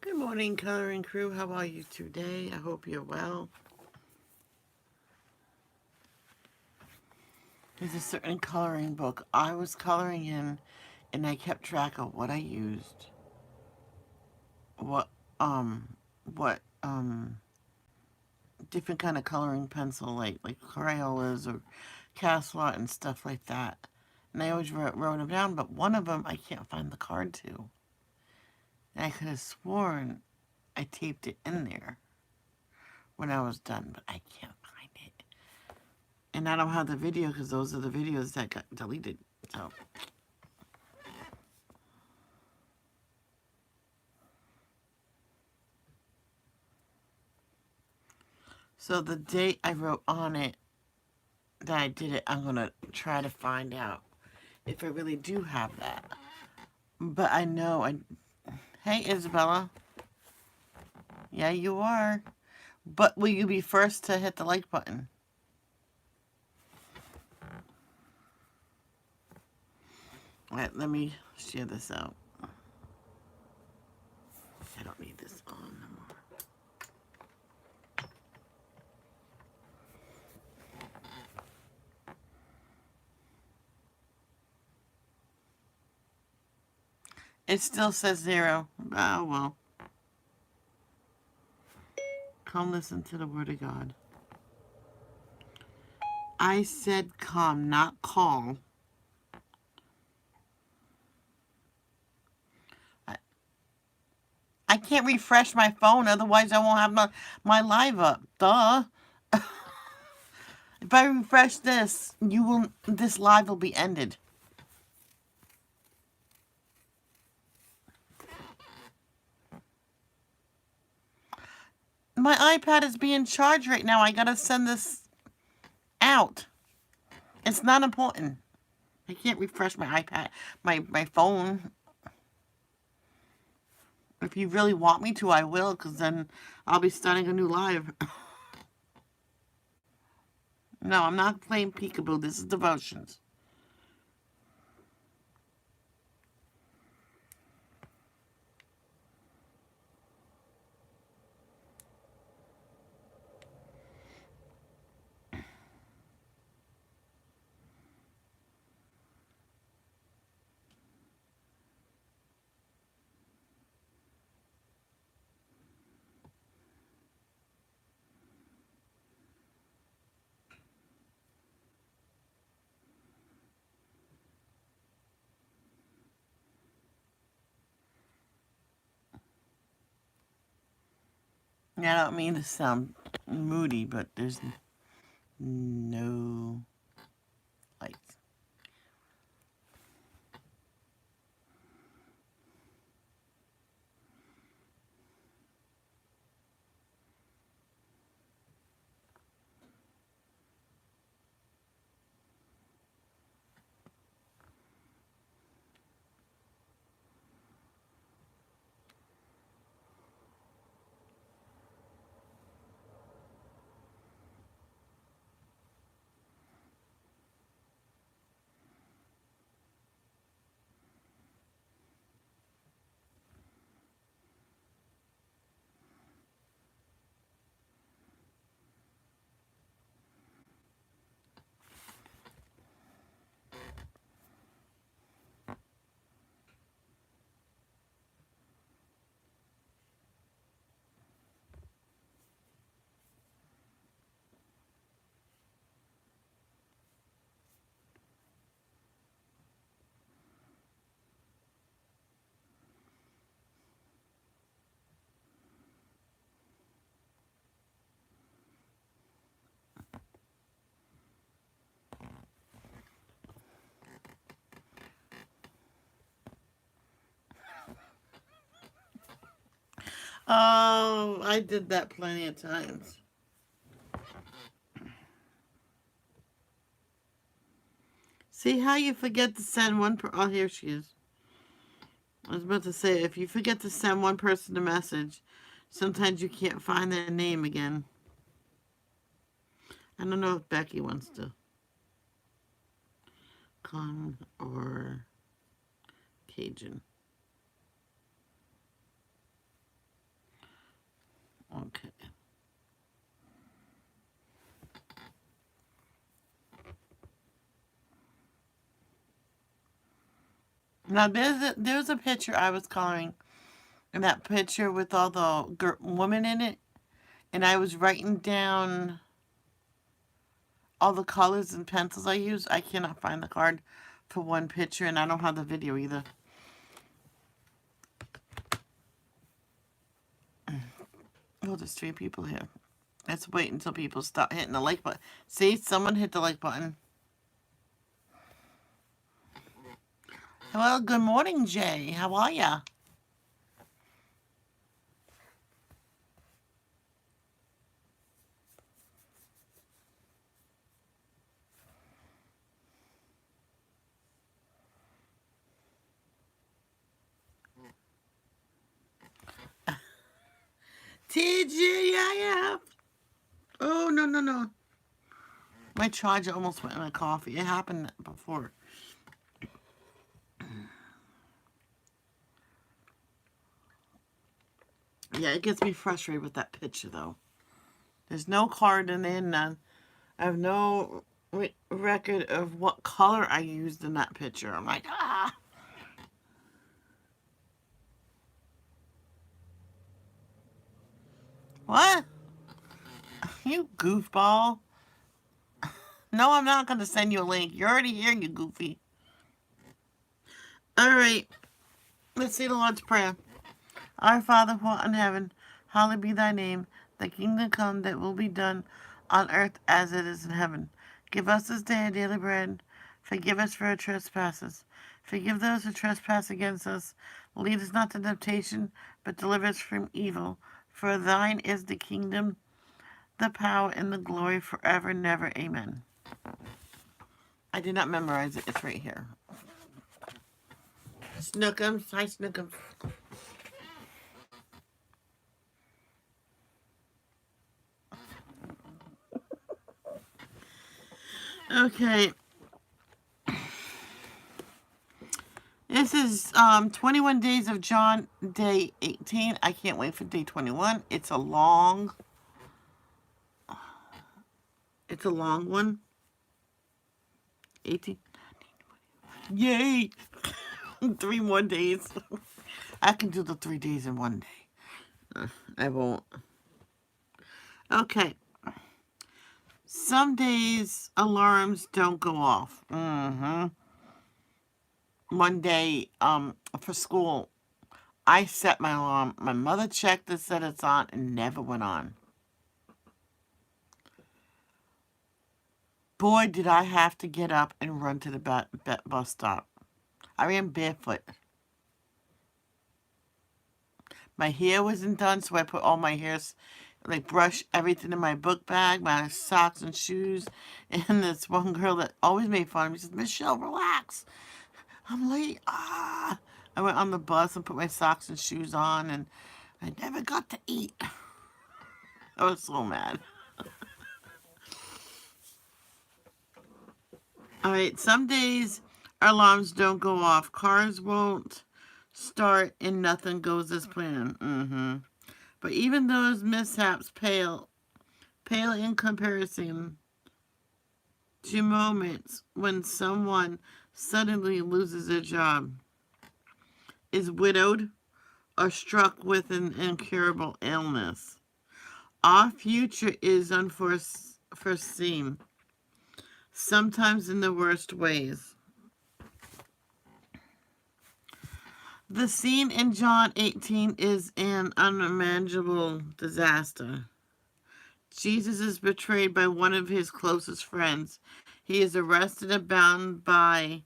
Good morning, coloring crew. How are you today? I hope you're well. There's a certain coloring book I was coloring in, and I kept track of what I used, what um what different kind of coloring pencil, like Crayolas or Castle Art and stuff like that. And I always wrote them down, but one of them I can't find the card to. And I could have sworn I taped it in there when I was done, but I can't find it. And I don't have the video because those are the videos that got deleted. So the date I wrote on it that I did it, I'm going to try to find out if I really do have that. But I know Hey, Isabella. Yeah, you are. But will you be first to hit the like button? All right, let me share this out. I don't need this on no more. It still says 0. Oh, well. Come listen to the word of God. I said come, not call. I can't refresh my phone, otherwise I won't have my live up. Duh. If I refresh this, this live will be ended. My iPad is being charged right now. I gotta send this out. It's not important. I can't refresh my iPad, my phone. If you really want me to, I will, because then I'll be starting a new live. No, I'm not playing peekaboo. This is devotions. Yeah, I don't mean to sound moody, but there's no lights. Oh, I did that plenty of times. See how you forget to send one oh, here she is. I was about to say, if you forget to send one person a message, sometimes you can't find their name again. I don't know if Becky wants to come or Cajun. Okay. Now there's a picture I was coloring, and that picture with all the women in it, and I was writing down all the colors and pencils I use. I cannot find the card for one picture, and I don't have the video either. Oh, there's 3 people here. Let's wait until people stop hitting the like button. See, someone hit the like button. Well, good morning, Jay. How are ya? TGIF. Oh, no, no, no. My charger almost went in my coffee. It happened before. Yeah, it gets me frustrated with that picture, though. There's no card in there, none. I have no record of what color I used in that picture. I'm like, ah. What? You goofball. No, I'm not going to send you a link. You're already here, you goofy. All right. Let's say the Lord's Prayer. Our Father who art in heaven, hallowed be thy name. Thy kingdom come, that will be done on earth as it is in heaven. Give us this day our daily bread. Forgive us for our trespasses. Forgive those who trespass against us. Lead us not to temptation, but deliver us from evil. For thine is the kingdom, the power, and the glory forever and ever. Amen. I did not memorize it. It's right here. Snookums. Hi, Snookums. Okay. This is 21 Days of John, day 18. I can't wait for day 21. It's a long one. 18. Yay! 3 more days. I can do the 3 days in one day. I won't. Okay. Some days alarms don't go off. One day, for school, I set my alarm. My mother checked and said it's on and never went on. Boy, did I have to get up and run to the bus stop. I ran barefoot. My hair wasn't done, so I put all my hairs, like brush everything in my book bag, my socks and shoes. And this one girl that always made fun of me says, Michelle, relax. I'm late. Ah. I went on the bus and put my socks and shoes on, and I never got to eat. I was so mad. All right, some days our alarms don't go off. Cars won't start and nothing goes as planned. But even those mishaps pale in comparison to moments when someone suddenly loses their job, is widowed, or struck with an incurable illness. Our future is unforeseen, sometimes in the worst ways. The scene in John 18 is an unimaginable disaster. Jesus is betrayed by one of his closest friends. He is arrested and bound by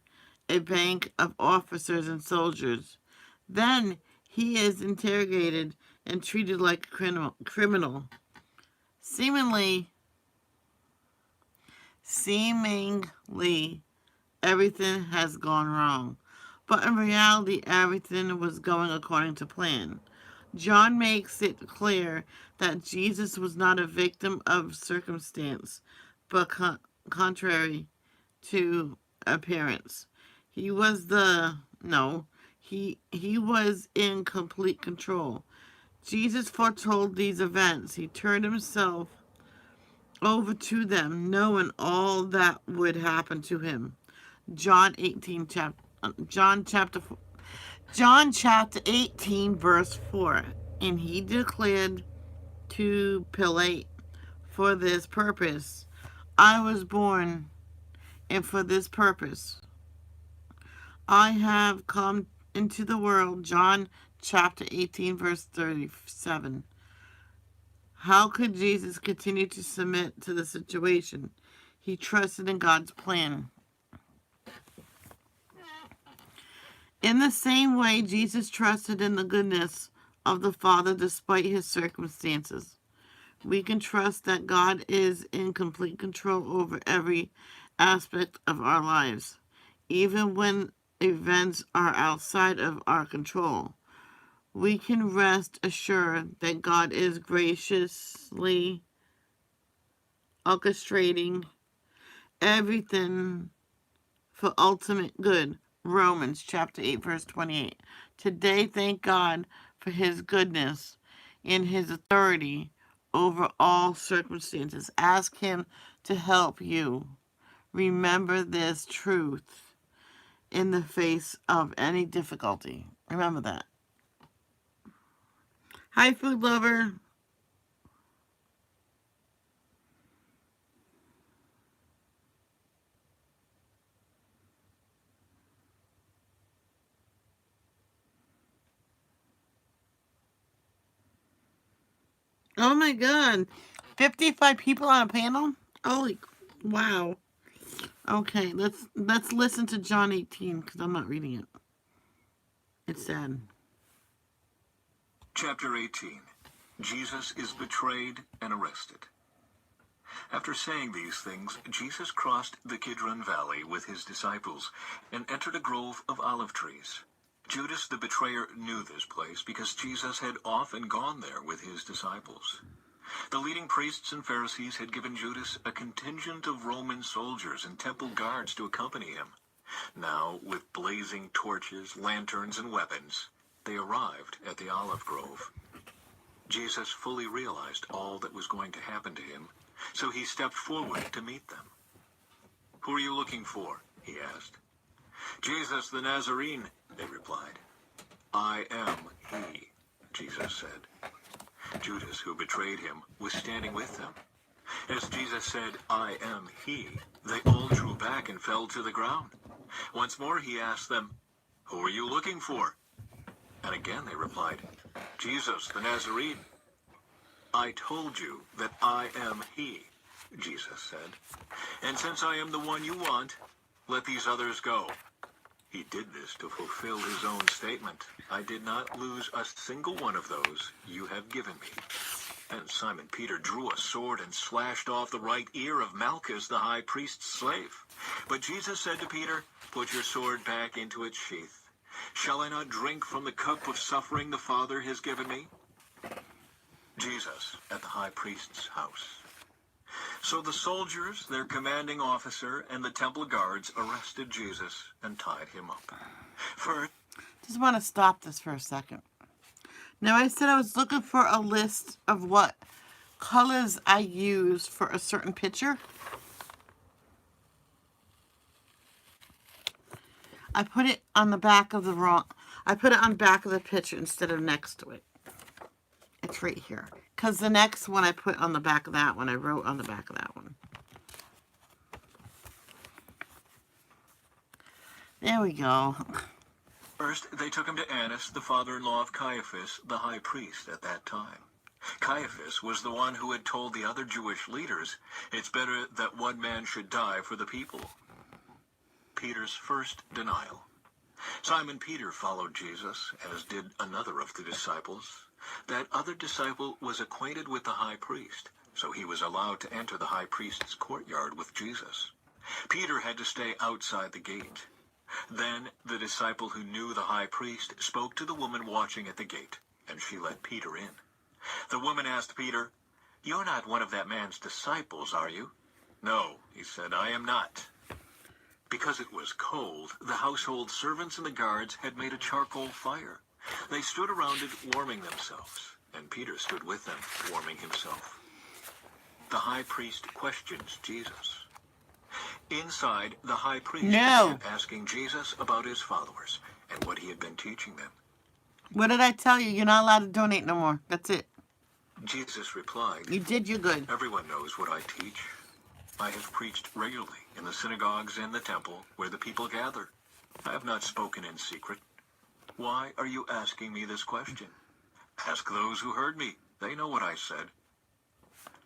a bank of officers and soldiers. Then he is interrogated and treated like a criminal. Seemingly, everything has gone wrong. But in reality, everything was going according to plan. John makes it clear that Jesus was not a victim of circumstance, but contrary to appearance. He was he was in complete control. Jesus foretold these events. He turned himself over to them, knowing all that would happen to him. John 18 chapter John chapter 18 verse 4. And he declared to Pilate, for this purpose I was born, and for this purpose I have come into the world. John chapter 18 verse 37. How could Jesus continue to submit to the situation? He trusted in God's plan. In the same way, Jesus trusted in the goodness of the Father despite his circumstances. We can trust that God is in complete control over every aspect of our lives, even when events are outside of our control. We can rest assured that God is graciously orchestrating everything for ultimate good. Romans chapter 8 verse 28. Today, thank God for his goodness and his authority over all circumstances. Ask him to help you remember this truth in the face of any difficulty. Remember that. Hi, food lover. Oh my God. 55 people on a panel? Holy, wow. Okay, let's listen to John 18 because I'm not reading it. It's sad. Chapter 18. Jesus is betrayed and arrested. After saying these things, Jesus crossed the Kidron Valley with his disciples and entered a grove of olive trees. Judas the betrayer knew this place because Jesus had often gone there with his disciples. The leading priests and Pharisees had given Judas a contingent of Roman soldiers and temple guards to accompany him. Now, with blazing torches, lanterns, and weapons, they arrived at the olive grove. Jesus fully realized all that was going to happen to him, so he stepped forward to meet them. "Who are you looking for?" he asked. "Jesus the Nazarene," they replied. "I am he," Jesus said. Judas, who betrayed him, was standing with them. As Jesus said, "I am he," they all drew back and fell to the ground. Once more he asked them, "Who are you looking for?" And again they replied, "Jesus the Nazarene." "I told you that I am he," Jesus said. "And since I am the one you want, let these others go." He did this to fulfill his own statement, "I did not lose a single one of those you have given me." And Simon Peter drew a sword and slashed off the right ear of Malchus, the high priest's slave. But Jesus said to Peter, "Put your sword back into its sheath. Shall I not drink from the cup of suffering the Father has given me?" Jesus at the high priest's house. So the soldiers, their commanding officer, and the temple guards arrested Jesus and tied him up. First, Just want to stop this for a second. Now, I said I was looking for a list of what colors I use for a certain picture. I put it on the back of I put it on the back of the picture instead of next to it. It's right here. Because the next one I put on the back of that one, I wrote on the back of that one. There we go. First, they took him to Annas, the father-in-law of Caiaphas, the high priest at that time. Caiaphas was the one who had told the other Jewish leaders, "It's better that one man should die for the people." Peter's first denial. Simon Peter followed Jesus, as did another of the disciples. That other disciple was acquainted with the high priest, so he was allowed to enter the high priest's courtyard with Jesus. Peter had to stay outside the gate. Then the disciple who knew the high priest spoke to the woman watching at the gate, and she let Peter in. The woman asked Peter, "You're not one of that man's disciples, are you?" "No," he said, "I am not." Because it was cold, the household servants and the guards had made a charcoal fire. They stood around it warming themselves. and Peter stood with them, warming himself. The high priest questions Jesus. Inside, the high priest began asking Jesus about his followers and what he had been teaching them. What did I tell you? You're not allowed to donate no more. That's it. Jesus replied, You did your good. Everyone knows what I teach. I have preached regularly in the synagogues and the temple where the people gather. I have not spoken in secret. Why are you asking me this question? Ask those who heard me. They know what I said.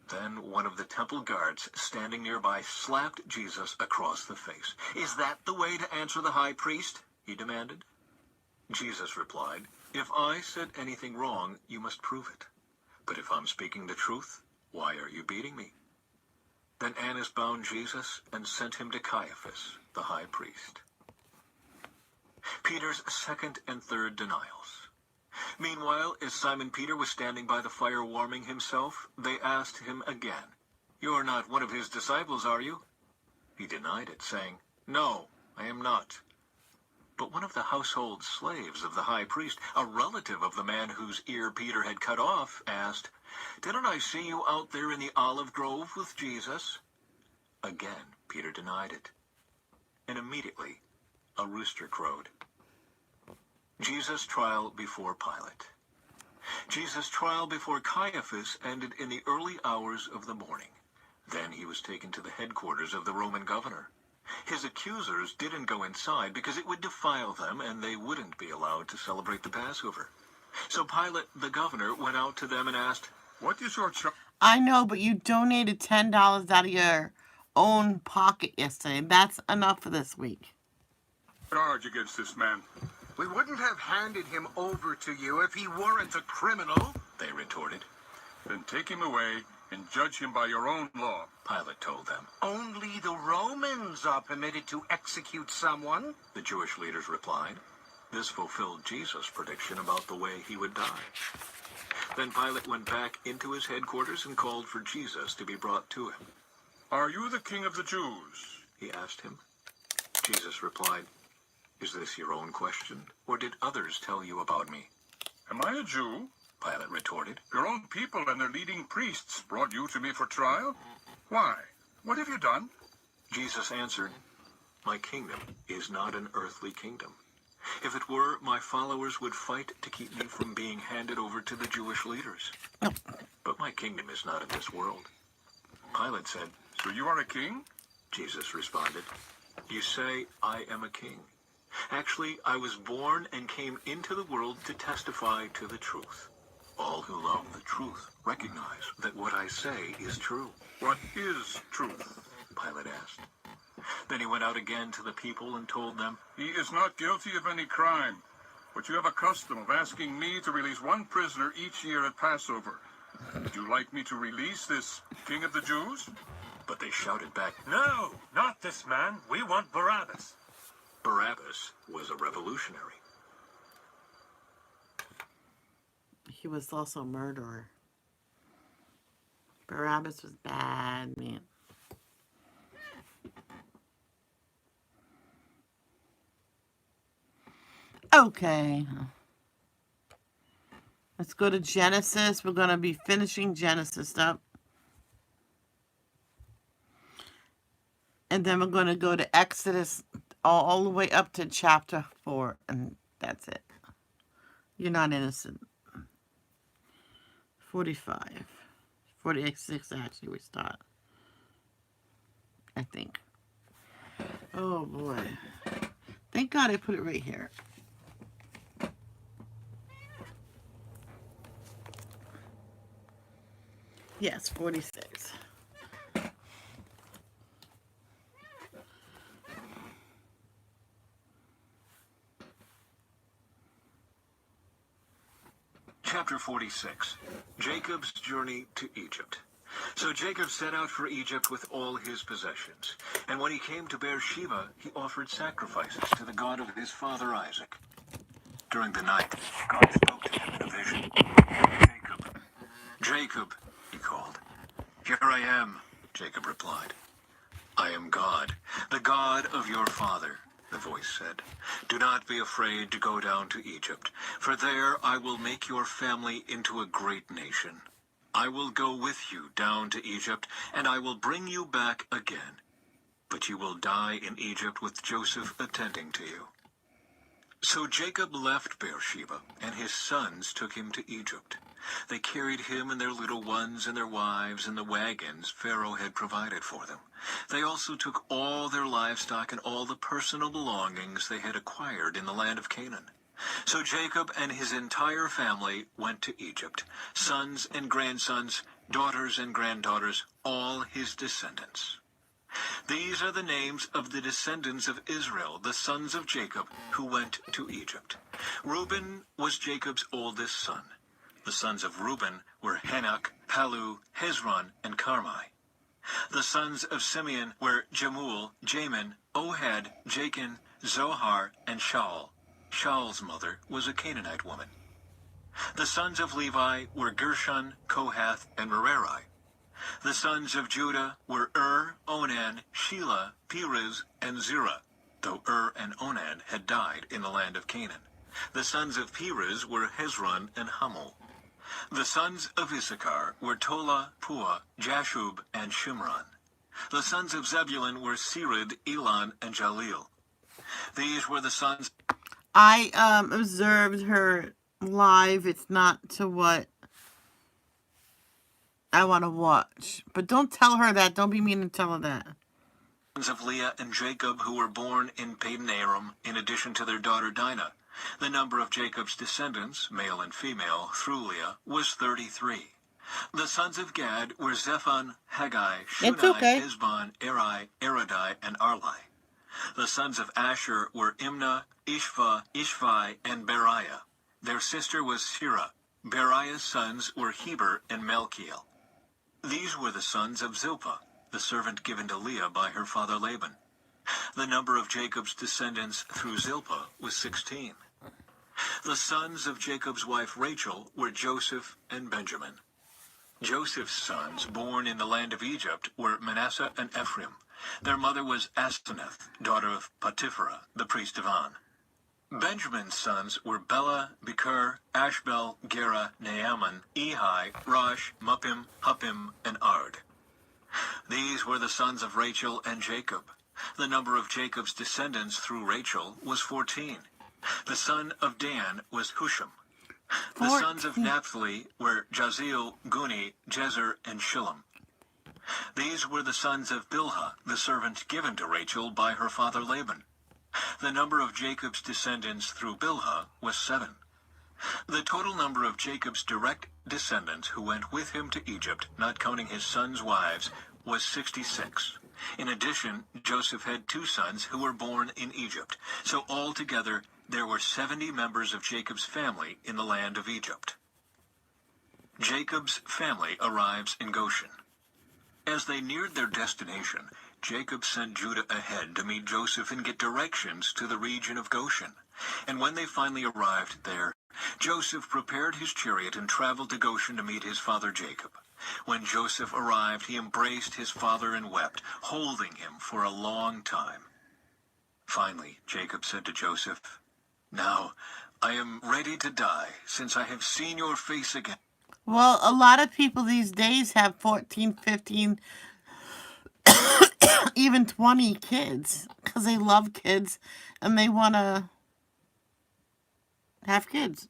Then one of the temple guards standing nearby slapped Jesus across the face. Is that the way to answer the high priest? He demanded. Jesus replied, If I said anything wrong, you must prove it. But if I'm speaking the truth, why are you beating me? Then Annas bound Jesus and sent him to Caiaphas, the high priest. Peter's second and third denials. Meanwhile, as Simon Peter was standing by the fire warming himself, they asked him again, You're not one of his disciples, are you? He denied it, saying, No, I am not. But one of the household slaves of the high priest, a relative of the man whose ear Peter had cut off, asked, Didn't I see you out there in the olive grove with Jesus? Again, Peter denied it. And immediately, a rooster crowed. Jesus' trial before Pilate. Jesus' trial before Caiaphas ended in the early hours of the morning. Then he was taken to the headquarters of the Roman governor. His accusers didn't go inside because it would defile them and they wouldn't be allowed to celebrate the Passover. So Pilate, the governor, went out to them and asked, What is your charge? I know, but you donated $10 out of your own pocket yesterday. That's enough for this week. Charge against this man? We wouldn't have handed him over to you if he weren't a criminal, They retorted. Then take him away and judge him by your own law. Pilate told them. Only the Romans are permitted to execute someone. The Jewish leaders replied. This fulfilled Jesus' prediction about the way he would die. Then Pilate went back into his headquarters and called for Jesus to be brought to him. Are you the king of the Jews? He asked him. Jesus replied, Is this your own question, or did others tell you about me? Am I a Jew? Pilate retorted. Your own people and their leading priests brought you to me for trial? Why? What have you done? Jesus answered, My kingdom is not an earthly kingdom. If it were, my followers would fight to keep me from being handed over to the Jewish leaders. But my kingdom is not of this world. Pilate said, So you are a king? Jesus responded, You say I am a king. Actually, I was born and came into the world to testify to the truth. All who love the truth recognize that what I say is true. What is truth? Pilate asked. Then he went out again to the people and told them, He is not guilty of any crime, but you have a custom of asking me to release one prisoner each year at Passover. Would you like me to release this king of the Jews? But they shouted back, No, not this man. We want Barabbas. Barabbas was a revolutionary. He was also a murderer. Barabbas was bad, man. Okay. Let's go to Genesis. We're going to be finishing Genesis up. And then we're going to go to Exodus all the way up to chapter 4. And that's it. You're not innocent. 45. 46 actually we start. I think. Oh boy. Thank God I put it right here. Yes, 46. Chapter 46. Jacob's journey to Egypt. So Jacob set out for Egypt with all his possessions. And when he came to Beersheba, he offered sacrifices to the God of his father Isaac. During the night, God spoke to him in a vision. Jacob, Jacob, he called. Here I am, Jacob replied. I am God, the God of your father. the voice said. "Do not be afraid to go down to Egypt, for there I will make your family into a great nation. I will go with you down to Egypt, and I will bring you back again. But you will die in Egypt with Joseph attending to you." So Jacob left Beersheba, and his sons took him to Egypt. They carried him and their little ones and their wives in the wagons Pharaoh had provided for them. They also took all their livestock and all the personal belongings they had acquired in the land of Canaan. So Jacob and his entire family went to Egypt, sons and grandsons, daughters and granddaughters, all his descendants. These are the names of the descendants of Israel, the sons of Jacob, who went to Egypt. Reuben was Jacob's oldest son. The sons of Reuben were Hanok, Palu, Hezron, and Carmi. The sons of Simeon were Jemuel, Jamin, Ohad, Jachin, Zohar, and Shaul. Shaul's mother was a Canaanite woman. The sons of Levi were Gershon, Kohath, and Merari. The sons of Judah were Onan, Shelah, Perez, and Zerah, though and Onan had died in the land of Canaan. The sons of Perez were Hezron and Hamul. The sons of Issachar were Tola, Pua, Jashub, and Shimron. The sons of Zebulun were Sered, Elon, and Jaleel. These were the sons... I observed her live. It's not to what I want to watch. But don't tell her that. Don't be mean to tell her that. Of Leah and Jacob, who were born in Padan Aram, in addition to their daughter Dinah. The number of Jacob's descendants, male and female, through Leah, was 33. The sons of Gad were Zephon, Haggai, Shunai, Hezbon, Eri, Eridai, and Arlai. The sons of Asher were Imnah, Ishva, Ishvi, and Beriah. Their sister was Sirah. Beriah's sons were Heber and Melchiel. These were the sons of Zilpah, the servant given to Leah by her father Laban. The number of Jacob's descendants through Zilpah was 16. The sons of Jacob's wife Rachel were Joseph and Benjamin. Joseph's sons, born in the land of Egypt, were Manasseh and Ephraim. Their mother was Asenath, daughter of Potipharah, the priest of On. Benjamin's sons were Bela, Becher, Ashbel, Gera, Naaman, Ehi, Rosh, Muppim, Huppim, and Ard. These were the sons of Rachel and Jacob. The number of Jacob's descendants through Rachel was 14. The son of Dan was Husham. The sons of Naphtali were Jaziel, Guni, Jezer, and Shillem. These were the sons of Bilhah, the servant given to Rachel by her father Laban. The number of Jacob's descendants through Bilhah was 7. The total number of Jacob's direct descendants who went with him to Egypt, not counting his sons' wives, was 66. In addition, Joseph had 2 sons who were born in Egypt. So altogether, there were 70 members of Jacob's family in the land of Egypt. Jacob's family arrives in Goshen. As they neared their destination, Jacob sent Judah ahead to meet Joseph and get directions to the region of Goshen. And when they finally arrived there, Joseph prepared his chariot and traveled to Goshen to meet his father Jacob. When Joseph arrived, he embraced his father and wept, holding him for a long time. Finally, Jacob said to Joseph, "Now, I am ready to die, since I have seen your face again." Well, a lot of people these days have 14, 15, even 20 kids because they love kids and they want to have kids.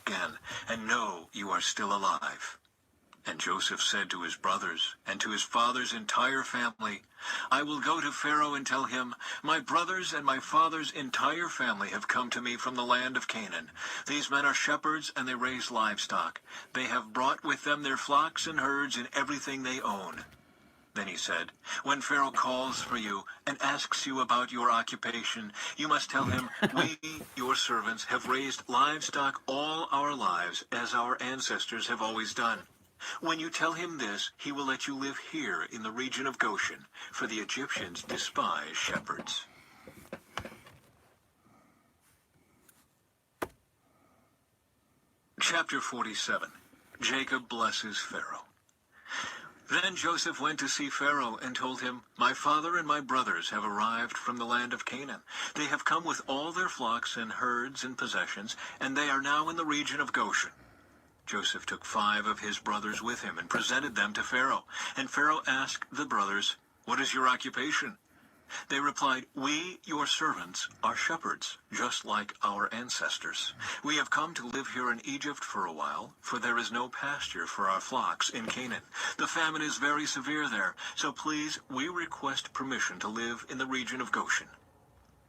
Again, and know you are still alive. And Joseph said to his brothers and to his father's entire family, "I will go to Pharaoh and tell him, 'My brothers and my father's entire family have come to me from the land of Canaan. These men are shepherds and they raise livestock. They have brought with them their flocks and herds and everything they own.'" Then he said, "When Pharaoh calls for you and asks you about your occupation, you must tell him, 'We, your servants, have raised livestock all our lives, as our ancestors have always done.' When you tell him this, he will let you live here in the region of Goshen, for the Egyptians despise shepherds." Chapter 47. Jacob blesses Pharaoh. Then Joseph went to see Pharaoh and told him, "My father and my brothers have arrived from the land of Canaan. They have come with all their flocks and herds and possessions, and they are now in the region of Goshen." Joseph took 5 of his brothers with him and presented them to Pharaoh. And Pharaoh asked the brothers, "What is your occupation?" They replied, "We, your servants, are shepherds, just like our ancestors. We have come to live here in Egypt for a while, for there is no pasture for our flocks in Canaan. The famine is very severe there, so please, we request permission to live in the region of Goshen."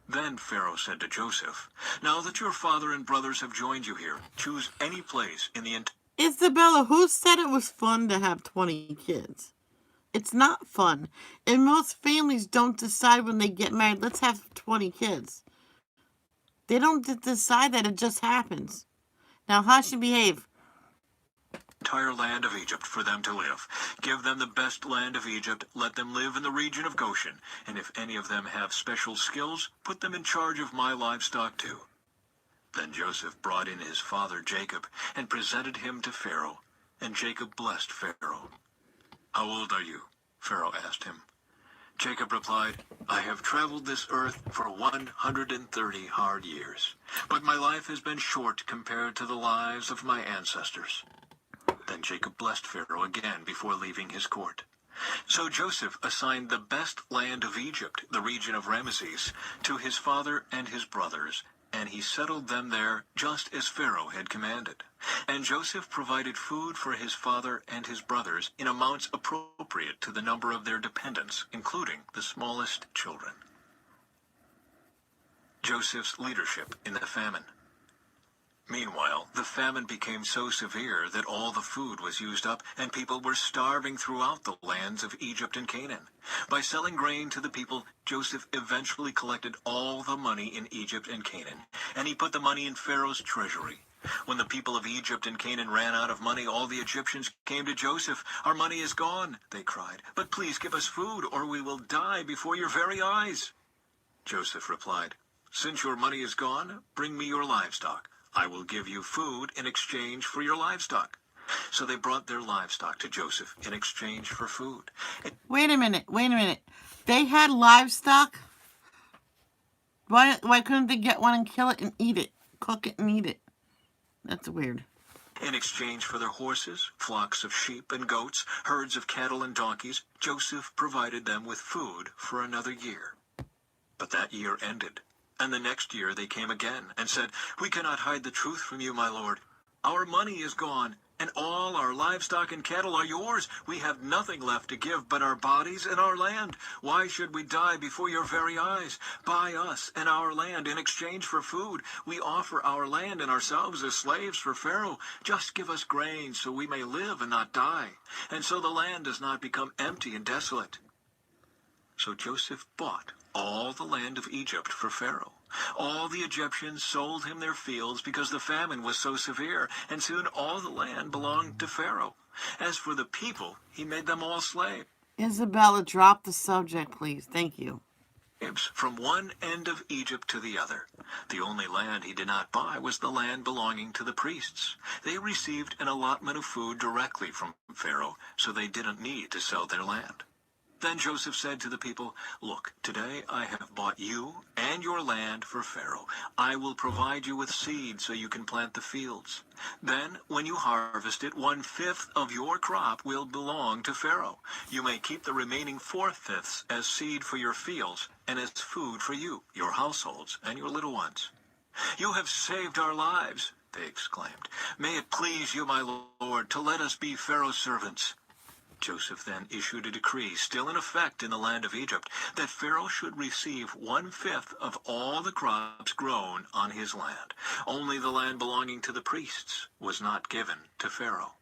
Then Pharaoh said to Joseph, "Now that your father and brothers have joined you here, choose any place in the entire..." Isabella, who said it was fun to have 20 kids? It's not fun. And most families don't decide when they get married, let's have 20 kids. They don't decide that, it just happens. Now, hush and behave. Entire land of Egypt for them to live. Give them the best land of Egypt. Let them live in the region of Goshen. And if any of them have special skills, put them in charge of my livestock too. Then Joseph brought in his father Jacob and presented him to Pharaoh. And Jacob blessed Pharaoh. "How old are you?" Pharaoh asked him. Jacob replied, "I have traveled this earth for 130 hard years, but my life has been short compared to the lives of my ancestors." Then Jacob blessed Pharaoh again before leaving his court. So Joseph assigned the best land of Egypt, the region of Ramesses, to his father and his brothers, and he settled them there just as Pharaoh had commanded. And Joseph provided food for his father and his brothers in amounts appropriate to the number of their dependents, including the smallest children. Joseph's leadership in the famine. Meanwhile, the famine became so severe that all the food was used up, and people were starving throughout the lands of Egypt and Canaan. By selling grain to the people, Joseph eventually collected all the money in Egypt and Canaan, and he put the money in Pharaoh's treasury. When the people of Egypt and Canaan ran out of money, all the Egyptians came to Joseph. "Our money is gone," they cried, "but please give us food, or we will die before your very eyes." Joseph replied, "Since your money is gone, bring me your livestock. I will give you food in exchange for your livestock." So they brought their livestock to Joseph in exchange for food. Wait a minute. They had livestock? Why couldn't they get one and kill it and eat it? Cook it and eat it? That's weird. In exchange for their horses, flocks of sheep and goats, herds of cattle and donkeys, Joseph provided them with food for another year. But that year ended, and the next year they came again and said, "We cannot hide the truth from you, my lord. Our money is gone, and all our livestock and cattle are yours. We have nothing left to give but our bodies and our land. Why should we die before your very eyes? Buy us and our land in exchange for food. We offer our land and ourselves as slaves for Pharaoh. Just give us grain so we may live and not die, and so the land does not become empty and desolate." So Joseph bought all the land of Egypt for Pharaoh. All the Egyptians sold him their fields because the famine was so severe, and soon all the land belonged to Pharaoh. As for the people, he made them all slaves. Isabella, drop the subject, please. Thank you. From one end of Egypt to the other. The only land he did not buy was the land belonging to the priests. They received an allotment of food directly from Pharaoh, so they didn't need to sell their land. Then Joseph said to the people, "Look, today I have bought you and your land for Pharaoh. I will provide you with seed so you can plant the fields. Then, when you harvest it, 1/5 of your crop will belong to Pharaoh. You may keep the remaining 4/5 as seed for your fields and as food for you, your households, and your little ones." "You have saved our lives," they exclaimed. "May it please you, my lord, to let us be Pharaoh's servants." Joseph then issued a decree, still in effect in the land of Egypt, that Pharaoh should receive 1/5 of all the crops grown on his land. Only the land belonging to the priests was not given to Pharaoh.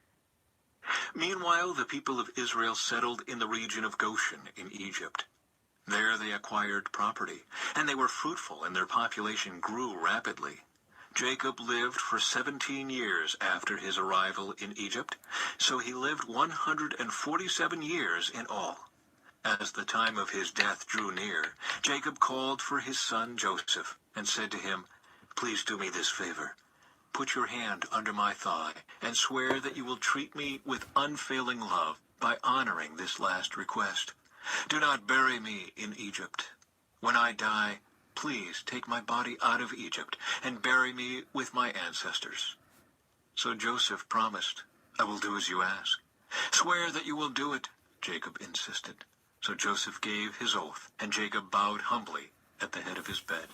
Meanwhile, the people of Israel settled in the region of Goshen in Egypt. There they acquired property, and they were fruitful, and their population grew rapidly. Jacob lived for 17 years after his arrival in Egypt, so he lived 147 years in all. As the time of his death drew near, Jacob called for his son Joseph and said to him, "Please do me this favor. put your hand under my thigh and swear that you will treat me with unfailing love by honoring this last request. Do not bury me in Egypt. When I die, please take my body out of Egypt and bury me with my ancestors." So Joseph promised, "I will do as you ask." "Swear that you will do it," Jacob insisted. So Joseph gave his oath, and Jacob bowed humbly at the head of his bed.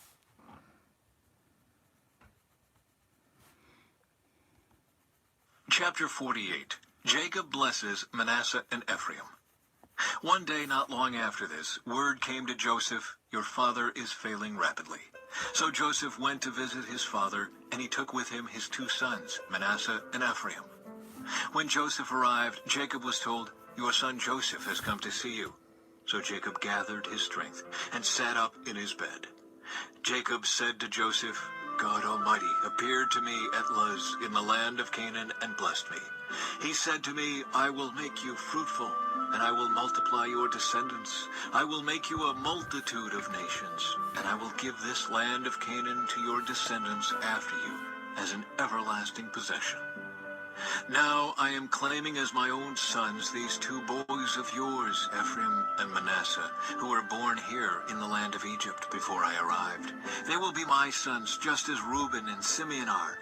Chapter 48. Jacob blesses Manasseh and Ephraim. One day not long after this, word came to Joseph, "Your father is failing rapidly." So Joseph went to visit his father, and he took with him his 2 sons, Manasseh and Ephraim. When Joseph arrived, Jacob was told, "Your son Joseph has come to see you." So Jacob gathered his strength and sat up in his bed. Jacob said to Joseph, "God Almighty appeared to me at Luz in the land of Canaan and blessed me. He said to me, 'I will make you fruitful, and I will multiply your descendants. I will make you a multitude of nations, and I will give this land of Canaan to your descendants after you as an everlasting possession.' Now I am claiming as my own sons these 2 boys of yours, Ephraim and Manasseh, who were born here in the land of Egypt before I arrived. They will be my sons just as Reuben and Simeon are.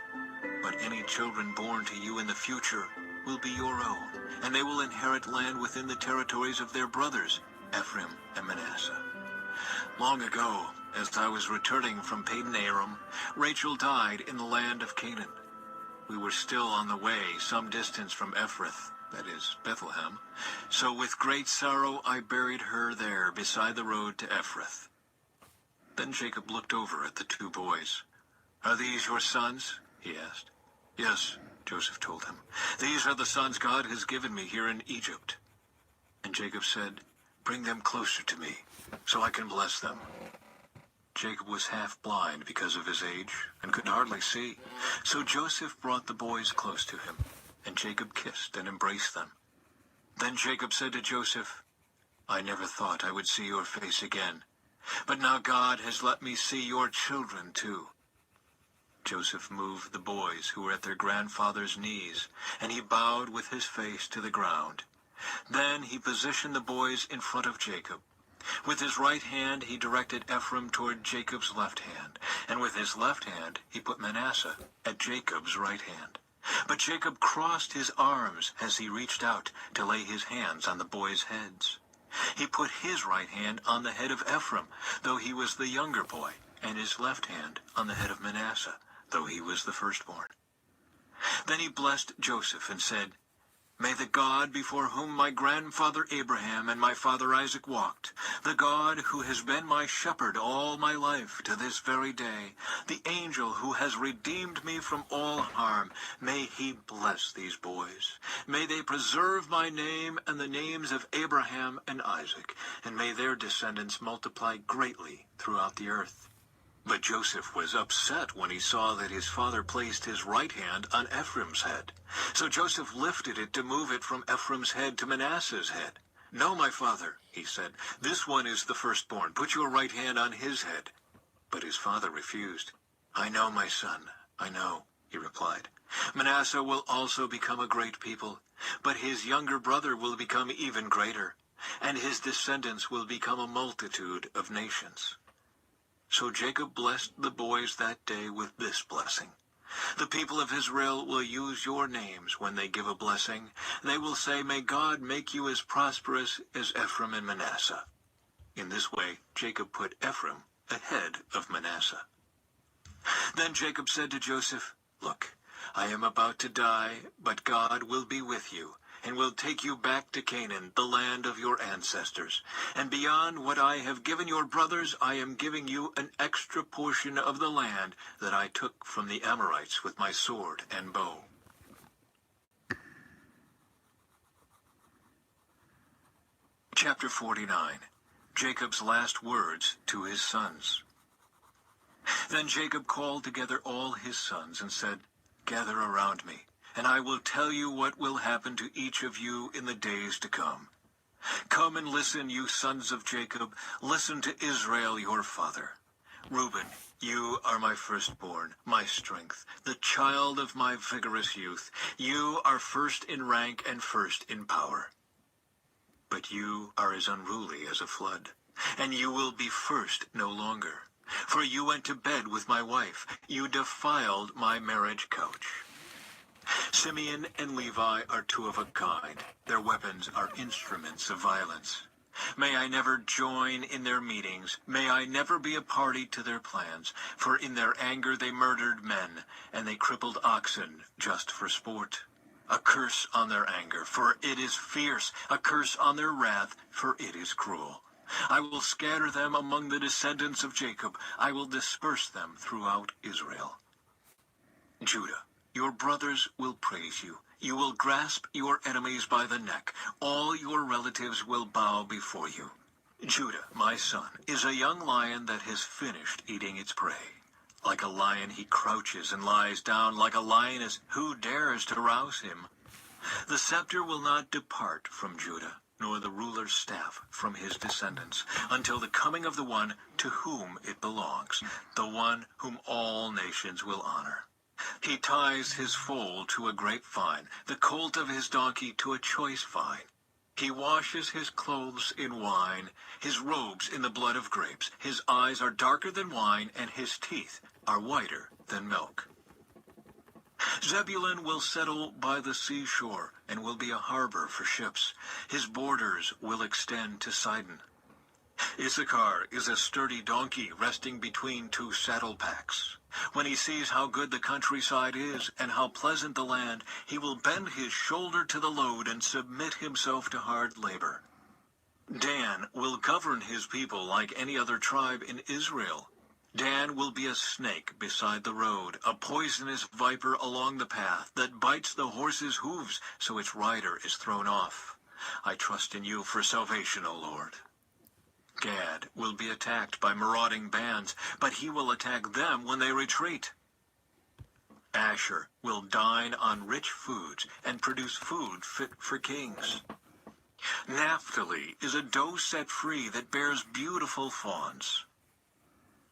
But any children born to you in the future will be your own, and they will inherit land within the territories of their brothers, Ephraim and Manasseh. Long ago, as I was returning from Padan Aram, Rachel died in the land of Canaan. We were still on the way some distance from Ephrath, that is, Bethlehem. So with great sorrow I buried her there beside the road to Ephrath." Then Jacob looked over at the 2 boys. "Are these your sons?" he asked. "Yes," Joseph told him. "These are the sons God has given me here in Egypt." And Jacob said, "Bring them closer to me, so I can bless them." Jacob was half blind because of his age and could hardly see. So Joseph brought the boys close to him, and Jacob kissed and embraced them. Then Jacob said to Joseph, "I never thought I would see your face again, but now God has let me see your children too." Joseph moved the boys who were at their grandfather's knees, and he bowed with his face to the ground. Then he positioned the boys in front of Jacob. With his right hand he directed Ephraim toward Jacob's left hand, and with his left hand he put Manasseh at Jacob's right hand. But Jacob crossed his arms as he reached out to lay his hands on the boys' heads. He put his right hand on the head of Ephraim, though he was the younger boy, and his left hand on the head of Manasseh, though he was the firstborn. Then he blessed Joseph and said, "May the God before whom my grandfather Abraham and my father Isaac walked, the God who has been my shepherd all my life to this very day, the angel who has redeemed me from all harm, may he bless these boys. May they preserve my name and the names of Abraham and Isaac, and may their descendants multiply greatly throughout the earth." But Joseph was upset when he saw that his father placed his right hand on Ephraim's head. So Joseph lifted it to move it from Ephraim's head to Manasseh's head. "No, my father," he said, "this one is the firstborn. Put your right hand on his head." But his father refused. "I know, my son, I know," he replied. "Manasseh will also become a great people, but his younger brother will become even greater, and his descendants will become a multitude of nations." So Jacob blessed the boys that day with this blessing. "The people of Israel will use your names when they give a blessing. They will say, 'May God make you as prosperous as Ephraim and Manasseh.'" In this way, Jacob put Ephraim ahead of Manasseh. Then Jacob said to Joseph, "Look, I am about to die, but God will be with you, and will take you back to Canaan, the land of your ancestors. And beyond what I have given your brothers, I am giving you an extra portion of the land that I took from the Amorites with my sword and bow." Chapter 49. Jacob's last words to his sons. Then Jacob called together all his sons and said, "Gather around me, and I will tell you what will happen to each of you in the days to come. Come and listen, you sons of Jacob. Listen to Israel your father. Reuben, You are my firstborn, my strength, the child of my vigorous youth. You are first in rank and first in power. But you are as unruly as a flood, and you will be first no longer. For you went to bed with my wife. You defiled my marriage couch. Simeon and Levi are two of a kind. Their weapons are instruments of violence. May I never join in their meetings. May I never be a party to their plans. For in their anger they murdered men, and they crippled oxen just for sport. A curse on their anger, for it is fierce. A curse on their wrath, for it is cruel. I will scatter them among the descendants of Jacob. I will disperse them throughout Israel. Judah, your brothers will praise you. You will grasp your enemies by the neck. All your relatives will bow before you. Judah, my son, is a young lion that has finished eating its prey. Like a lion he crouches and lies down. Like a lioness, who dares to rouse him? The scepter will not depart from Judah, nor the ruler's staff from his descendants, until the coming of the one to whom it belongs, the one whom all nations will honor. He ties his foal to a grapevine, the colt of his donkey to a choice vine. He washes his clothes in wine, his robes in the blood of grapes. His eyes are darker than wine, and his teeth are whiter than milk. Zebulun will settle by the seashore, and will be a harbor for ships. His borders will extend to Sidon. Issachar is a sturdy donkey resting between two saddle packs. When he sees how good the countryside is and how pleasant the land, he will bend his shoulder to the load and submit himself to hard labor. Dan will govern his people like any other tribe in Israel. Dan will be a snake beside the road, a poisonous viper along the path that bites the horse's hooves so its rider is thrown off. I trust in you for salvation, O Lord. Gad will be attacked by marauding bands, but he will attack them when they retreat. Asher will dine on rich foods and produce food fit for kings. Naphtali is a doe set free that bears beautiful fawns.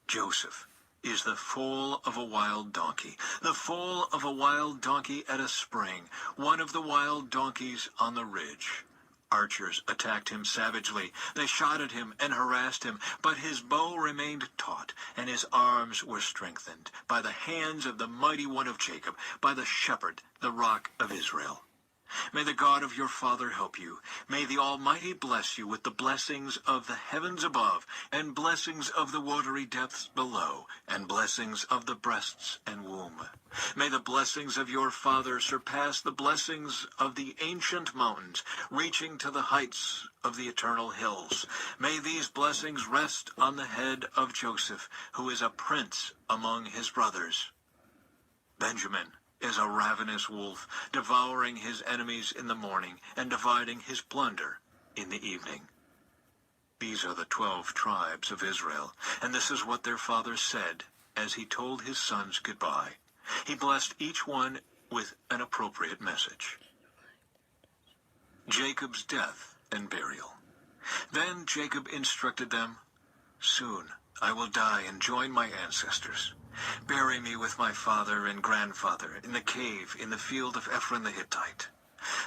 Joseph is the foal of a wild donkey, the foal of a wild donkey at a spring, one of the wild donkeys on the ridge. Archers attacked him savagely. They shot at him and harassed him, but his bow remained taut, and his arms were strengthened by the hands of the mighty one of Jacob, by the shepherd, the rock of Israel. May the God of your father help you. May the Almighty bless you with the blessings of the heavens above, and blessings of the watery depths below, and blessings of the breasts and womb. May the blessings of your father surpass the blessings of the ancient mountains, reaching to the heights of the eternal hills. May these blessings rest on the head of Joseph, who is a prince among his brothers. Benjamin is a ravenous wolf, devouring his enemies in the morning and dividing his plunder in the evening. These are the 12 tribes of Israel, and this is what their father said as he told his sons goodbye. He blessed each one with an appropriate message. Jacob's death and burial. Then Jacob instructed them, "Soon I will die and join my ancestors. Bury me with my father and grandfather in the cave in the field of Ephron the Hittite.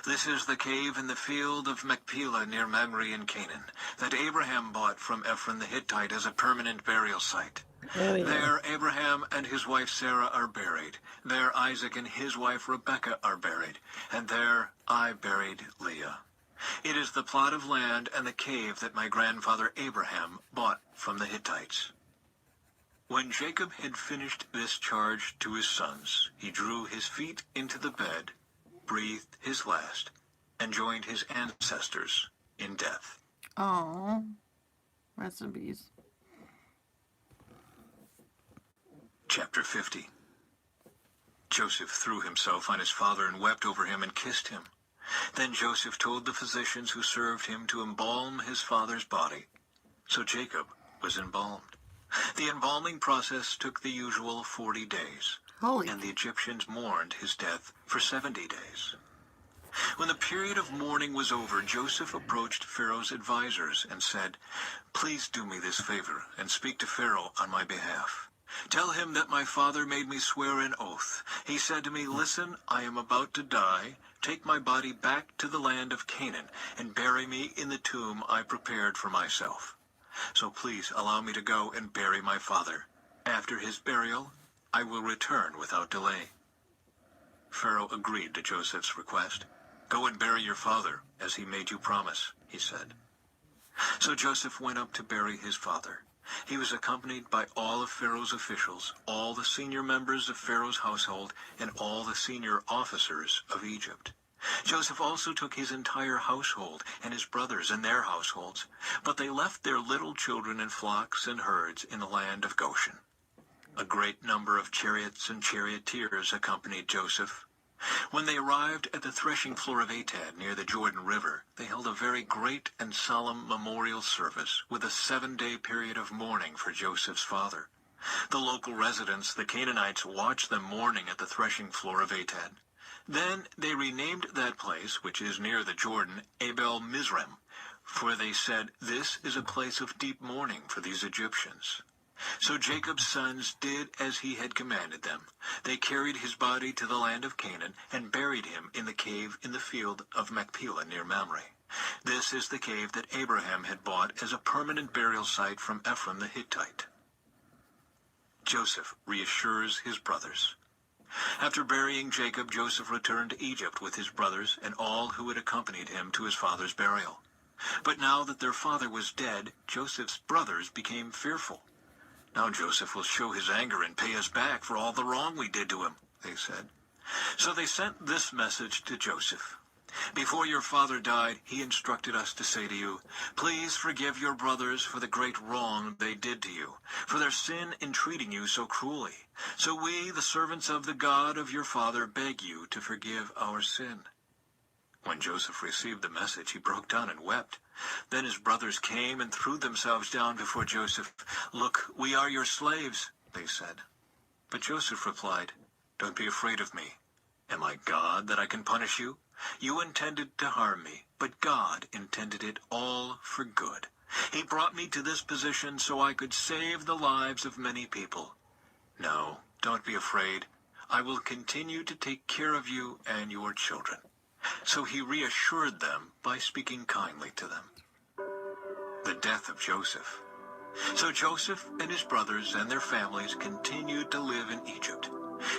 This is the cave in the field of Machpelah near Mamre in Canaan, that Abraham bought from Ephron the Hittite as a permanent burial site. There Abraham and his wife Sarah are buried. There Isaac and his wife Rebekah are buried. And there I buried Leah. It is the plot of land and the cave that my grandfather Abraham bought from the Hittites." When Jacob had finished this charge to his sons, he drew his feet into the bed, breathed his last, and joined his ancestors in death. Oh, rest in peace. Chapter 50. Joseph threw himself on his father and wept over him and kissed him. Then Joseph told the physicians who served him to embalm his father's body. So Jacob was embalmed. The embalming process took the usual 40 days, and the Egyptians mourned his death for 70 days. When the period of mourning was over, Joseph approached Pharaoh's advisors and said, "Please do me this favor and speak to Pharaoh on my behalf. Tell him that my father made me swear an oath. He said to me, listen, I am about to die. Take my body back to the land of Canaan and bury me in the tomb I prepared for myself. So please allow me to go and bury my father. After his burial, I will return without delay." Pharaoh agreed to Joseph's request. "Go and bury your father, as he made you promise," he said. So Joseph went up to bury his father. He was accompanied by all of Pharaoh's officials, all the senior members of Pharaoh's household, and all the senior officers of Egypt. Joseph also took his entire household and his brothers and their households, but they left their little children and flocks and herds in the land of Goshen. A great number of chariots and charioteers accompanied Joseph. When they arrived at the threshing floor of Atad near the Jordan River, they held a very great and solemn memorial service with a 7-day period of mourning for Joseph's father. The local residents, the Canaanites, watched them mourning at the threshing floor of Atad. Then they renamed that place, which is near the Jordan, Abel Mizraim, for they said, "This is a place of deep mourning for these Egyptians." So Jacob's sons did as he had commanded them. They carried his body to the land of Canaan and buried him in the cave in the field of Machpelah near Mamre. This is the cave that Abraham had bought as a permanent burial site from Ephron the Hittite. Joseph reassures his brothers. After burying Jacob, Joseph returned to Egypt with his brothers and all who had accompanied him to his father's burial. But now that their father was dead, Joseph's brothers became fearful. "Now Joseph will show his anger and pay us back for all the wrong we did to him," they said. So they sent this message to Joseph. "Before your father died, he instructed us to say to you, 'Please forgive your brothers for the great wrong they did to you, for their sin in treating you so cruelly. So we, the servants of the God of your father, beg you to forgive our sin.'" When Joseph received the message, he broke down and wept. Then his brothers came and threw themselves down before Joseph. "Look, we are your slaves," they said. But Joseph replied, "Don't be afraid of me. Am I God that I can punish you? You intended to harm me, but God intended it all for good. He brought me to this position so I could save the lives of many people. No, don't be afraid. I will continue to take care of you and your children." So he reassured them by speaking kindly to them. The death of Joseph. So Joseph and his brothers and their families continued to live in Egypt.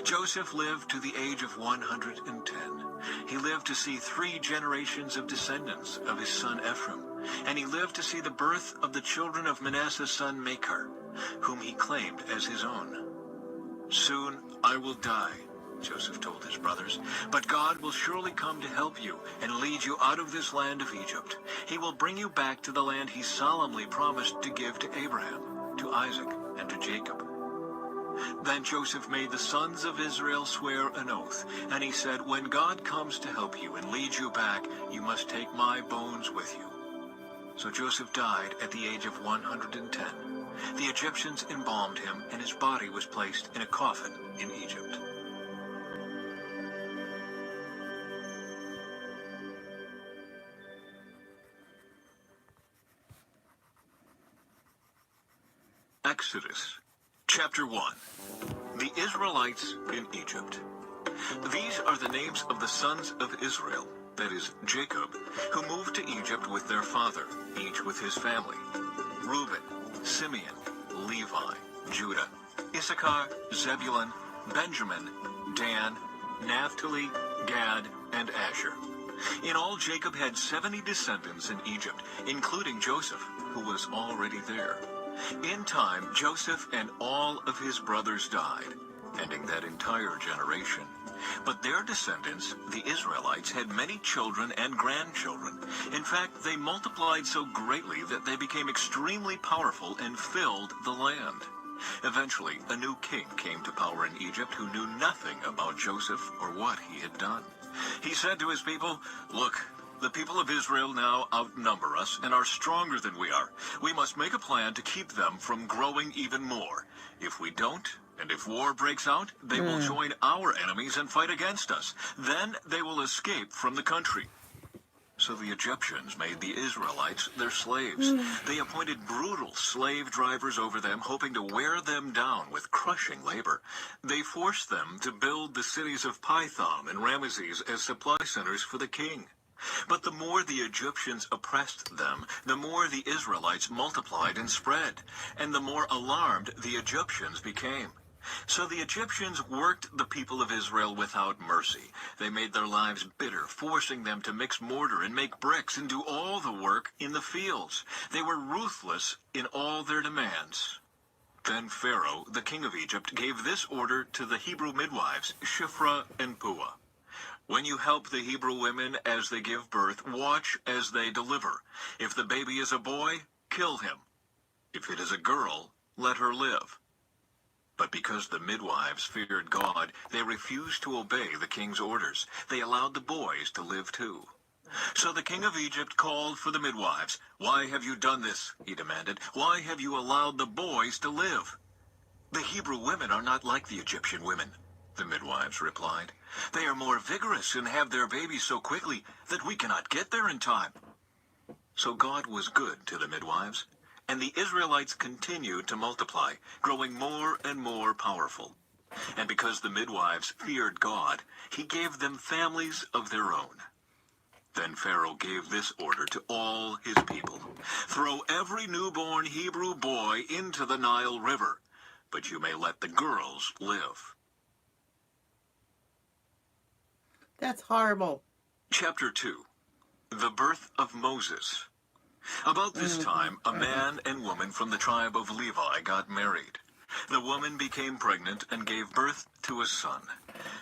Joseph lived to the age of 110. He lived to see 3 generations of descendants of his son Ephraim, and he lived to see the birth of the children of Manasseh's son Machir, whom he claimed as his own. "Soon I will die," Joseph told his brothers, "but God will surely come to help you and lead you out of this land of Egypt. He will bring you back to the land he solemnly promised to give to Abraham, to Isaac, and to Jacob." Then Joseph made the sons of Israel swear an oath, and he said, "When God comes to help you and lead you back, you must take my bones with you." So Joseph died at the age of 110. The Egyptians embalmed him, and his body was placed in a coffin in Egypt. Exodus, chapter 1. The Israelites in Egypt. These are the names of the sons of Israel, that is, Jacob, who moved to Egypt with their father, each with his family: Reuben, Simeon, Levi, Judah, Issachar, Zebulun, Benjamin, Dan, Naphtali, Gad, and Asher. In all, Jacob had 70 descendants in Egypt, including Joseph, who was already there. In time, Joseph and all of his brothers died, ending that entire generation. But their descendants, the Israelites, had many children and grandchildren. In fact, they multiplied so greatly that they became extremely powerful and filled the land. Eventually, a new king came to power in Egypt who knew nothing about Joseph or what he had done. He said to his people, "Look, the people of Israel now outnumber us and are stronger than we are. We must make a plan to keep them from growing even more. If we don't, and if war breaks out, they will join our enemies and fight against us. Then they will escape from the country." So the Egyptians made the Israelites their slaves. They appointed brutal slave drivers over them, hoping to wear them down with crushing labor. They forced them to build the cities of Pithom and Ramesses as supply centers for the king. But the more the Egyptians oppressed them, the more the Israelites multiplied and spread, and the more alarmed the Egyptians became. So the Egyptians worked the people of Israel without mercy. They made their lives bitter, forcing them to mix mortar and make bricks and do all the work in the fields. They were ruthless in all their demands. Then Pharaoh, the king of Egypt, gave this order to the Hebrew midwives, Shiphrah and Puah. When you help the Hebrew women as they give birth, watch as they deliver. If the baby is a boy, kill him. If it is a girl, let her live. But because the midwives feared God, they refused to obey the king's orders. They allowed the boys to live too. So the king of Egypt called for the midwives. "Why have you done this?" he demanded. "Why have you allowed the boys to live?" "The Hebrew women are not like the Egyptian women," the midwives replied. "They are more vigorous and have their babies so quickly that we cannot get there in time." So God was good to the midwives, and the Israelites continued to multiply, growing more and more powerful. And because the midwives feared God, he gave them families of their own. Then Pharaoh gave this order to all his people: "Throw every newborn Hebrew boy into the Nile River, but you may let the girls live." That's horrible. Chapter 2. The Birth of Moses. About this time, a man and woman from the tribe of Levi got married. The woman became pregnant and gave birth to a son.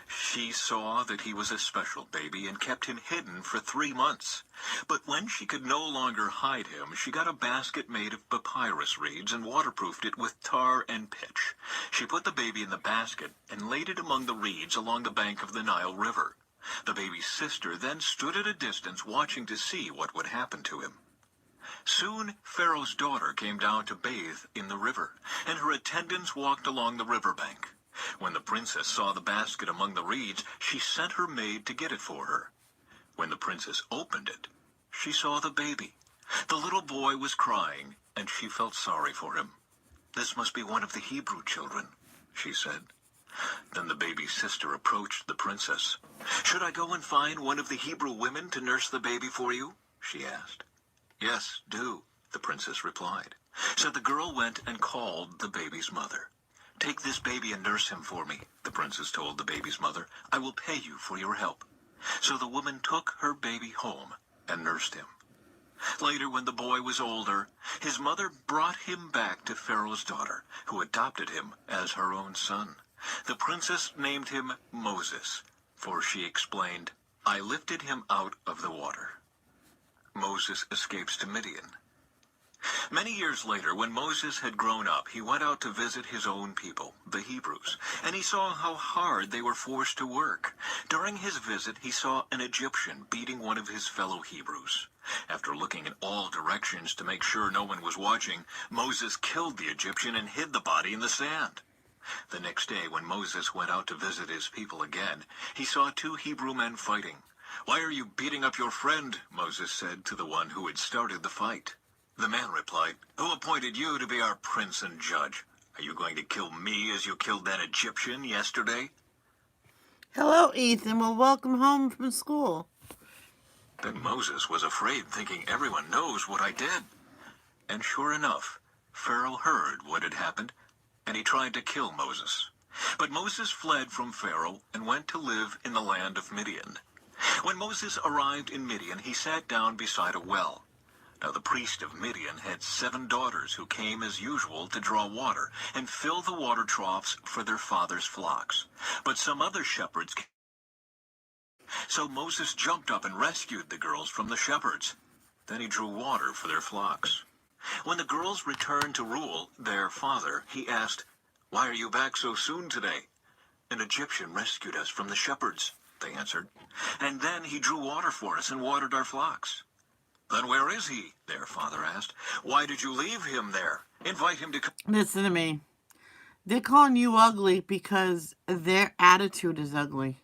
She saw that he was a special baby and kept him hidden for 3 months. But when she could no longer hide him, she got a basket made of papyrus reeds and waterproofed it with tar and pitch. She put the baby in the basket and laid it among the reeds along the bank of the Nile River. The baby's sister then stood at a distance watching to see what would happen to him. Soon Pharaoh's daughter came down to bathe in the river, and her attendants walked along the riverbank. When the princess saw the basket among the reeds, she sent her maid to get it for her. When the princess opened it, she saw the baby. The little boy was crying, and she felt sorry for him. "This must be one of the Hebrew children," she said. Then the baby's sister approached the princess. "Should I go and find one of the Hebrew women to nurse the baby for you?" she asked. "Yes, do," the princess replied. So the girl went and called the baby's mother. "Take this baby and nurse him for me," the princess told the baby's mother. "I will pay you for your help." So the woman took her baby home and nursed him. Later, when the boy was older, his mother brought him back to Pharaoh's daughter, who adopted him as her own son. The princess named him Moses, for she explained, "I lifted him out of the water." Moses escapes to Midian. Many years later, when Moses had grown up, he went out to visit his own people, the Hebrews, and he saw how hard they were forced to work. During his visit, he saw an Egyptian beating one of his fellow Hebrews. After looking in all directions to make sure no one was watching, Moses killed the Egyptian and hid the body in the sand. The next day, when Moses went out to visit his people again, he saw 2 Hebrew men fighting. "Why are you beating up your friend?" Moses said to the one who had started the fight. The man replied, "Who appointed you to be our prince and judge? Are you going to kill me as you killed that Egyptian yesterday?" Hello, Ethan. Well, welcome home from school. Then Moses was afraid, thinking, "Everyone knows what I did." And sure enough, Pharaoh heard what had happened, and he tried to kill Moses. But Moses fled from Pharaoh and went to live in the land of Midian. When Moses arrived in Midian, he sat down beside a well. Now the priest of Midian had 7 daughters who came as usual to draw water and fill the water troughs for their father's flocks. But some other shepherds came. So Moses jumped up and rescued the girls from the shepherds. Then he drew water for their flocks. When the girls returned to rule their father, he asked, "Why are you back so soon today?" "An Egyptian rescued us from the shepherds," they answered. "And then he drew water for us and watered our flocks." "Then where is he?" their father asked. "Why did you leave him there? Invite him to come." Listen to me. They're calling you ugly because their attitude is ugly.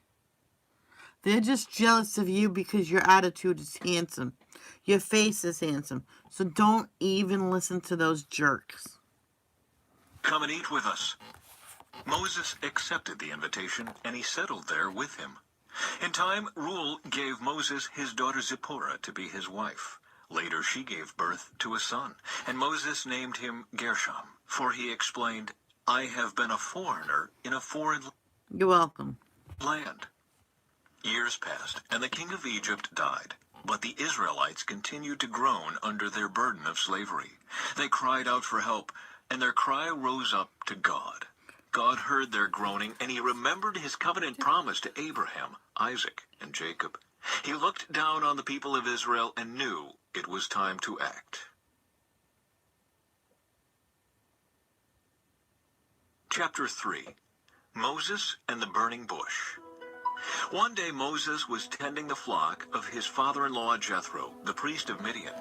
They're just jealous of you because your attitude is handsome. Your face is handsome. So don't even listen to those jerks. Come and eat with us. Moses accepted the invitation, and he settled there with him. In time, Reuel gave Moses his daughter Zipporah to be his wife. Later, she gave birth to a son, and Moses named him Gershom, for he explained, I have been a foreigner in a foreign You're welcome. land. Years passed, and the king of Egypt died. But the Israelites continued to groan under their burden of slavery. They cried out for help, and their cry rose up to God. God heard their groaning, and he remembered his covenant promise to Abraham, Isaac, and Jacob. He looked down on the people of Israel and knew it was time to act. Chapter 3. Moses and the Burning Bush. One day Moses was tending the flock of his father-in-law Jethro, the priest of Midian.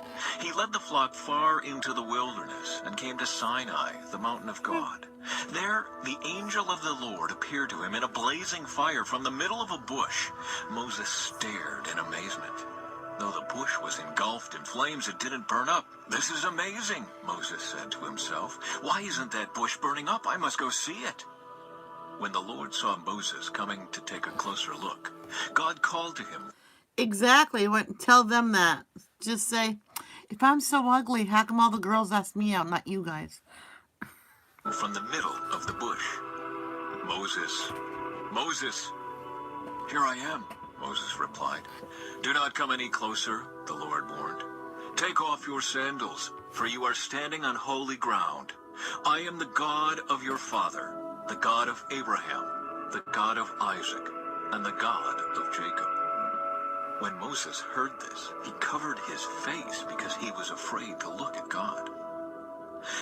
He led the flock far into the wilderness and came to Sinai, the mountain of God. There, the angel of the Lord appeared to him in a blazing fire from the middle of a bush. Moses stared in amazement. Though the bush was engulfed in flames, it didn't burn up. This is amazing, Moses said to himself. Why isn't that bush burning up? I must go see it. When the Lord saw Moses coming to take a closer look, God called to him. Exactly. Tell them that. Just say, if I'm so ugly, how come all the girls ask me out, not you guys? From the middle of the bush. Moses, Moses, here I am, Moses replied. Do not come any closer, the Lord warned. Take off your sandals, for you are standing on holy ground. I am the God of your father, the God of Abraham, the God of Isaac, and the God of Jacob. When Moses heard this, he covered his face because he was afraid to look at God.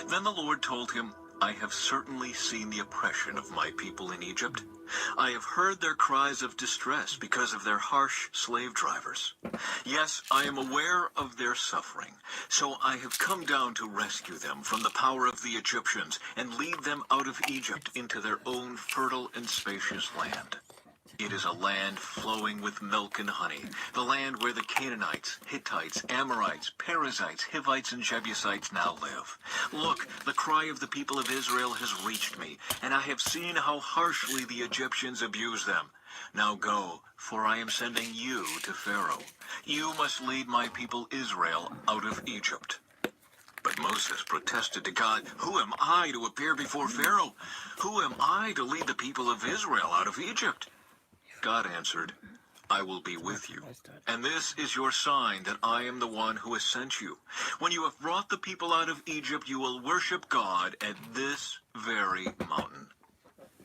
Then the Lord told him, I have certainly seen the oppression of my people in Egypt. I have heard their cries of distress because of their harsh slave drivers. Yes, I am aware of their suffering, so I have come down to rescue them from the power of the Egyptians and lead them out of Egypt into their own fertile and spacious land. It is a land flowing with milk and honey, the land where the Canaanites, Hittites, Amorites, Perizzites, Hivites, and Jebusites now live. Look, the cry of the people of Israel has reached me, and I have seen how harshly the Egyptians abuse them. Now go, for I am sending you to Pharaoh. You must lead my people Israel out of Egypt. But Moses protested to God, Who am I to appear before Pharaoh? Who am I to lead the people of Israel out of Egypt? God answered, I will be with you, and this is your sign that I am the one who has sent you. When you have brought the people out of Egypt, you will worship God at this very mountain.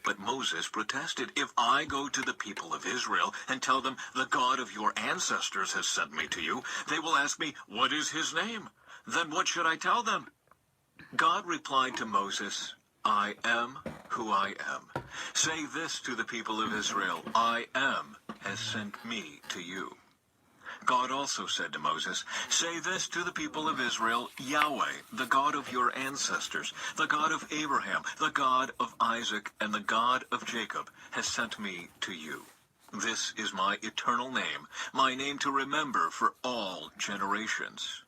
But Moses protested, If I go to the people of Israel and tell them, the God of your ancestors has sent me to you, they will ask me, What is his name? Then what should I tell them? God replied to Moses, I am who I am. Say this to the people of Israel, I am has sent me to you. God also said to Moses, Say this to the people of Israel, Yahweh, the God of your ancestors, the God of Abraham, the God of Isaac, and the God of Jacob, has sent me to you. This is my eternal name, my name to remember for all generations.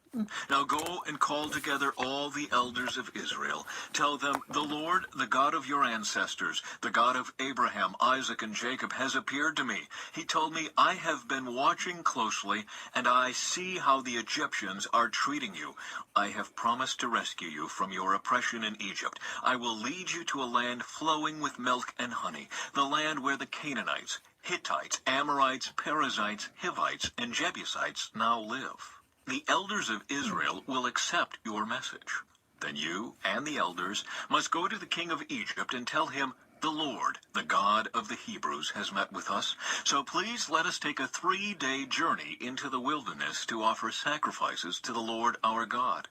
Now go and call together all the elders of Israel. Tell them, the Lord, the God of your ancestors, the God of Abraham, Isaac, and Jacob, has appeared to me. He told me, I have been watching closely, and I see how the Egyptians are treating you. I have promised to rescue you from your oppression in Egypt. I will lead you to a land flowing with milk and honey, the land where the Canaanites, Hittites, Amorites, Perizzites, Hivites, and Jebusites now live. The elders of Israel will accept your message. Then you and the elders must go to the king of Egypt and tell him, The Lord, the God of the Hebrews, has met with us. So please let us take a 3-day journey into the wilderness to offer sacrifices to the Lord our God.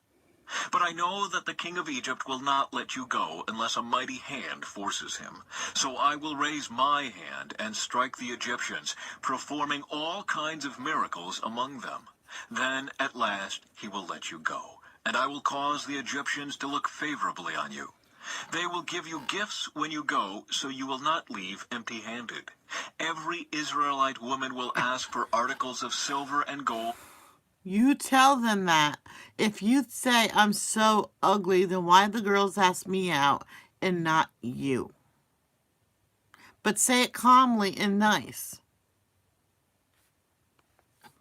But I know that the king of Egypt will not let you go unless a mighty hand forces him. So I will raise my hand and strike the Egyptians, performing all kinds of miracles among them. Then, at last, he will let you go, and I will cause the Egyptians to look favorably on you. They will give you gifts when you go, so you will not leave empty-handed. Every Israelite woman will ask for articles of silver and gold. You tell them that. If you say I'm so ugly, then why the girls ask me out and not you? But say it calmly and nice.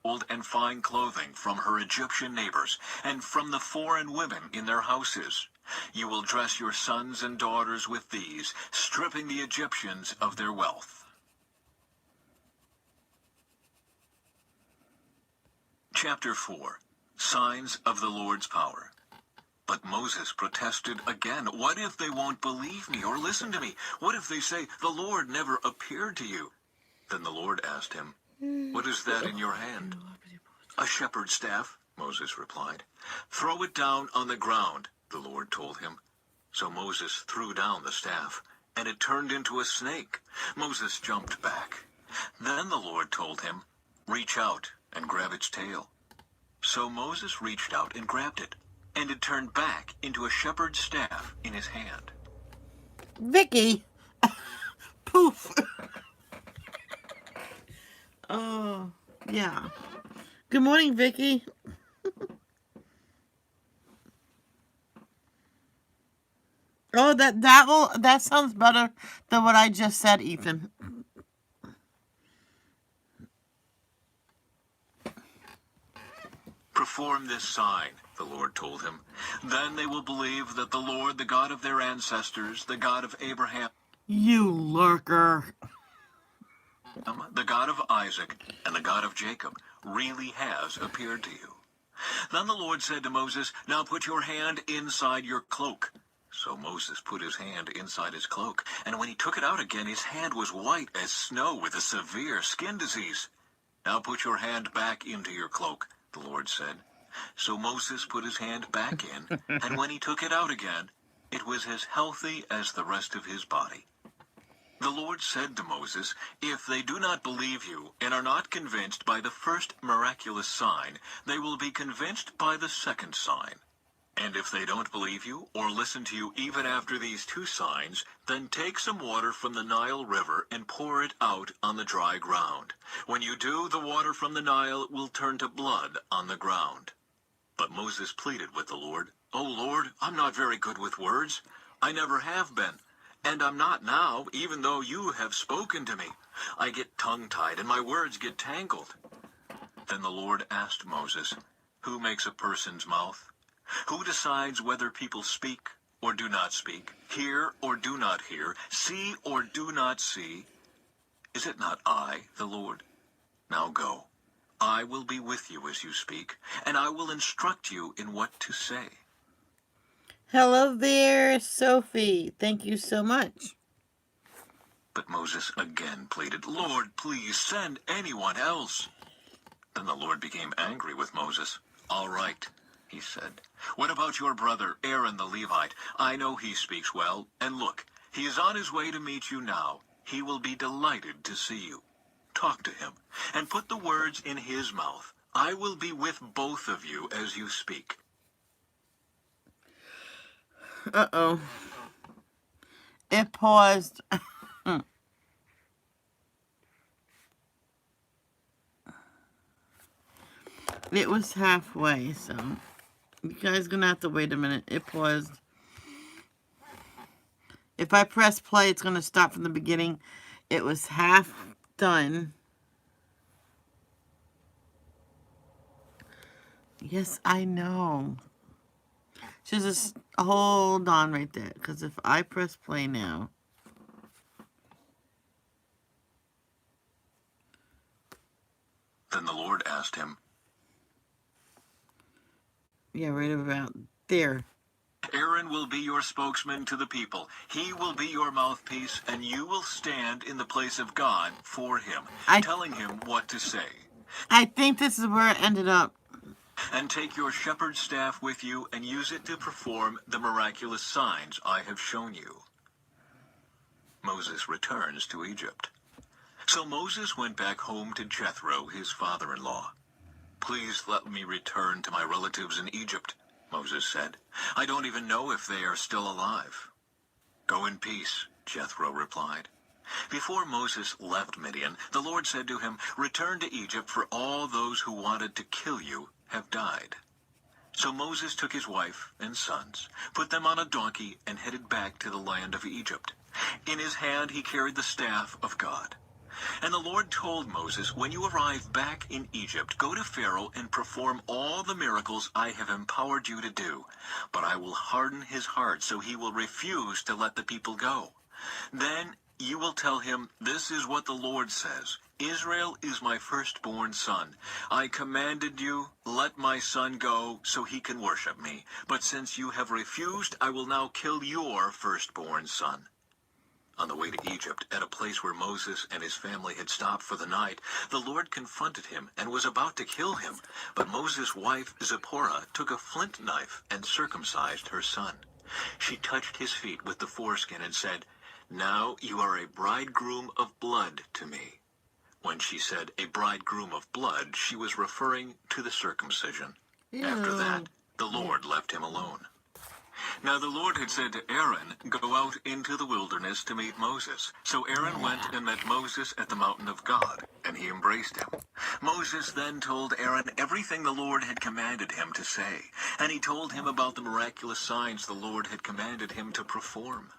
Gold and fine clothing from her Egyptian neighbors, and from the foreign women in their houses. You will dress your sons and daughters with these, stripping the Egyptians of their wealth. Chapter 4. Signs of the Lord's Power. But Moses protested again. What if they won't believe me or listen to me? What if they say, the Lord never appeared to you? Then the Lord asked him, what is that in your hand? A shepherd's staff, Moses replied. Throw it down on the ground, the Lord told him. So Moses threw down the staff, and it turned into a snake. Moses jumped back. Then the Lord told him, reach out and grab its tail. So Moses reached out and grabbed it, and it turned back into a shepherd's staff in his hand. Vicky! Poof! Oh, yeah. Good morning, Vicky. Oh, that sounds better than what I just said, Ethan. Perform this sign, the Lord told him. Then they will believe that the Lord, the God of their ancestors, the God of Abraham, You lurker. the God of Isaac, and the God of Jacob, really has appeared to you. Then the Lord said to Moses, now put your hand inside your cloak. So Moses put his hand inside his cloak, and when he took it out again, his hand was white as snow with a severe skin disease. Now put your hand back into your cloak, the Lord said. So Moses put his hand back in, and when he took it out again, it was as healthy as the rest of his body. The Lord said to Moses, if they do not believe you and are not convinced by the first miraculous sign, they will be convinced by the second sign. And if they don't believe you or listen to you even after these two signs, then take some water from the Nile River and pour it out on the dry ground. When you do, the water from the Nile will turn to blood on the ground. But Moses pleaded with the Lord, oh Lord, I'm not very good with words. I never have been. And I'm not now, even though you have spoken to me. I get tongue-tied and my words get tangled. Then the Lord asked Moses, who makes a person's mouth? Who decides whether people speak or do not speak, hear or do not hear, see or do not see? Is it not I, the Lord? Now go. I will be with you as you speak, and I will instruct you in what to say. Hello there, Sophie. Thank you so much. But Moses again pleaded, Lord, please send anyone else. Then the Lord became angry with Moses. All right, he said. What about your brother, Aaron the Levite? I know he speaks well, and look, he is on his way to meet you now. He will be delighted to see you. Talk to him, and put the words in his mouth. I will be with both of you as you speak. Uh-oh. It paused. It was halfway, so you guys gonna have to wait a minute. It paused. If I press play, it's gonna stop from the beginning. It was half done. Yes, I know. Just hold on right there, because if I press play now, Then the Lord asked him, yeah, right about there. Aaron will be your spokesman to the people. He will be your mouthpiece, and you will stand in the place of God for him, telling him what to say. I think this is where it ended up. And take your shepherd's staff with you and use it to perform the miraculous signs I have shown you. Moses returns to Egypt. So Moses went back home to Jethro, his father-in-law. Please let me return to my relatives in Egypt, Moses said. I don't even know if they are still alive. Go in peace, Jethro replied. Before Moses left Midian, the Lord said to him, Return to Egypt, for all those who wanted to kill you have died. So Moses took his wife and sons, put them on a donkey, and headed back to the land of Egypt. In his hand he carried the staff of God. And the Lord told Moses, When you arrive back in Egypt, go to Pharaoh and perform all the miracles I have empowered you to do. But I will harden his heart so he will refuse to let the people go. Then you will tell him, This is what the Lord says. Israel is my firstborn son. I commanded you, let my son go so he can worship me. But since you have refused, I will now kill your firstborn son. On the way to Egypt, at a place where Moses and his family had stopped for the night, the Lord confronted him and was about to kill him. But Moses' wife Zipporah took a flint knife and circumcised her son. She touched his feet with the foreskin and said, Now you are a bridegroom of blood to me. When she said a bridegroom of blood, she was referring to the circumcision. After that, the Lord left him alone. Now the Lord had said to Aaron, Go out into the wilderness to meet Moses. So Aaron went and met Moses at the mountain of God, and he embraced him. Moses then told Aaron everything the Lord had commanded him to say, and he told him about the miraculous signs the Lord had commanded him to perform.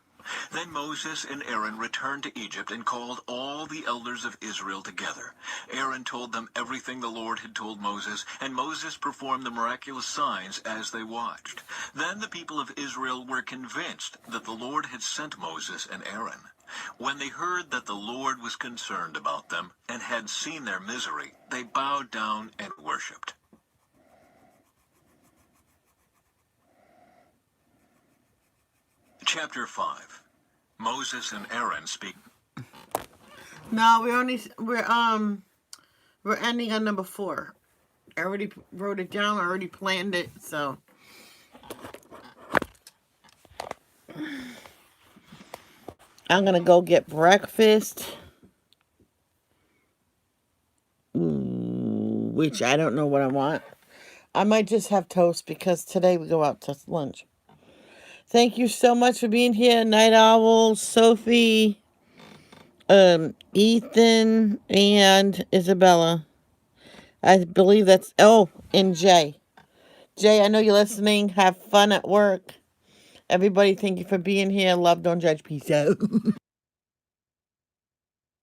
Then Moses and Aaron returned to Egypt and called all the elders of Israel together. Aaron told them everything the Lord had told Moses, and Moses performed the miraculous signs as they watched. Then the people of Israel were convinced that the Lord had sent Moses and Aaron. When they heard that the Lord was concerned about them and had seen their misery, they bowed down and worshipped. Chapter 5. Moses and Aaron speak. No, we're ending on number 4. I already wrote it down. I already planned it, so. I'm gonna go get breakfast. Which I don't know what I want. I might just have toast because today we go out to lunch. Thank you so much for being here, Night Owl, Sophie, Ethan, and Isabella. I believe that's... Oh, and Jay. Jay, I know you're listening. Have fun at work. Everybody, thank you for being here. Love, don't judge. Peace out.